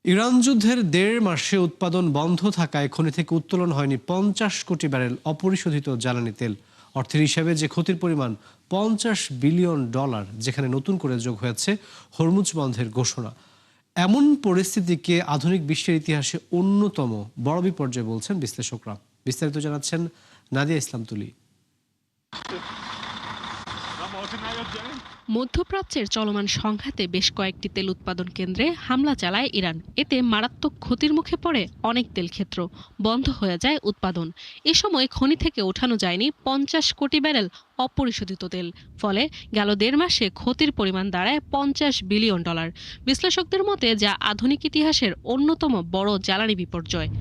Iran যুদ্ধের ১.৫ মাসে উৎপাদন বন্ধ থাকায় খনি থেকে উত্তোলন হয়নি ৫০ কোটি ব্যারেল অপরিশোধিত জ্বালানি তেল। অর্থের হিসাবে যে ক্ষতির পরিমাণ $৫০ বিলিয়ন, যেখানে নতুন করে যোগ হয়েছে হরমুজ বন্ধের ঘোষণা। এমন পরিস্থিতিকে আধুনিক বিশ্বের ইতিহাসে অন্যতম বড় বিপর্যয় বলছেন বিশ্লেষকরা। বিস্তারিত জানাচ্ছেন নাদিয়া ইসলাম তুলি। মধ্যপ্রাচ্যের চলমান সংঘাতে বেশ কয়েকটি তেল উৎপাদন কেন্দ্রে হামলা চালায় ইরান। এতে মারাত্মক ক্ষতির মুখে পড়ে অনেক তেল ক্ষেত্র, বন্ধ হয়ে যায় উৎপাদন। এ সময় খনি থেকে ওঠানো যায়নি ৫০ কোটি ব্যারেল অপরিশোধিত তেল। ফলে গেল ১.৫ মাসে ক্ষতির পরিমাণ দাঁড়ায় $৫০ বিলিয়ন। বিশ্লেষকদের মতে যা আধুনিক ইতিহাসের অন্যতম বড় জ্বালানি বিপর্যয়।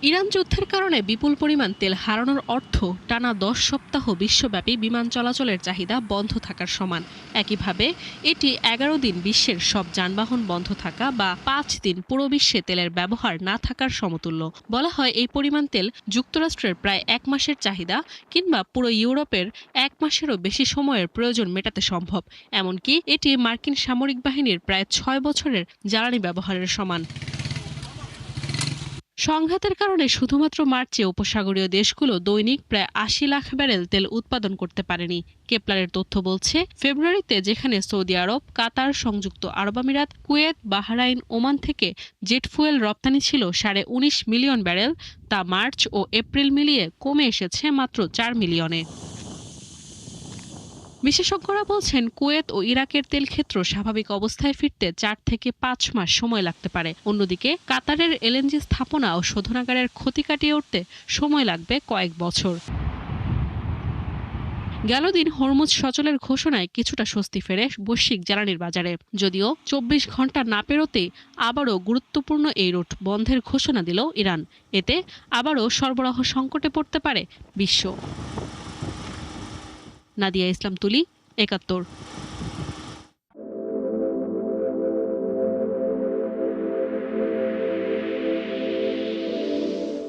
ইরান যুদ্ধের কারণে বিপুল পরিমাণ তেল হারানোর অর্থ টানা ১০ সপ্তাহ বিশ্বব্যাপী বিমান চলাচলের চাহিদা বন্ধ থাকার সমান। একইভাবে এটি ১১ দিন বিশ্বের সব যানবাহন বন্ধ থাকা বা ৫ দিন পুরো বিশ্বে তেলের ব্যবহার না থাকার সমতুল্য। বলা হয় এই পরিমাণ তেল যুক্তরাষ্ট্রের প্রায় ১ মাসের চাহিদা কিংবা পুরো ইউরোপের ১ মাসেরও বেশি সময়ের প্রয়োজন মেটাতে সম্ভব। এমনকি এটি মার্কিন সামরিক বাহিনীর প্রায় ৬ বছরের জ্বালানি ব্যবহারের সমান। সংঘাতের কারণে শুধুমাত্র মার্চে উপসাগরীয় দেশগুলো দৈনিক প্রায় ৮০ লাখ ব্যারেল তেল উৎপাদন করতে পারেনি। কেপলারের তথ্য বলছে, ফেব্রুয়ারিতে যেখানে সৌদি আরব, কাতার, সংযুক্ত আরব আমিরাত, কুয়েত, বাহরাইন, ওমান থেকে জেট ফুয়েল রপ্তানি ছিল ১৯.৫ মিলিয়ন ব্যারেল, তা মার্চ ও এপ্রিল মিলিয়ে কমে এসেছে মাত্র ৪ মিলিয়নে। বিশেষজ্ঞরা বলছেন, কুয়েত ও ইরাকের তেল ক্ষেত্র স্বাভাবিক অবস্থায় ফিরতে ৪ থেকে ৫ মাস সময় লাগতে পারে। অন্যদিকে কাতারের এলএনজি স্থাপনা ও শোধনাগারের ক্ষতি কাটিয়ে উঠতে সময় লাগবে কয়েক বছর। গেল দিন হরমুজ সচলের ঘোষণায় কিছুটা স্বস্তি ফেরে বৈশ্বিক জ্বালানির বাজারে। যদিও ২৪ ঘন্টা না পেরোতেই আবারও গুরুত্বপূর্ণ এই রুট বন্ধের ঘোষণা দিল ইরান। এতে আবারও সরবরাহ সংকটে পড়তে পারে বিশ্ব। নাদিয়া ইসলাম তুলি, ৭১।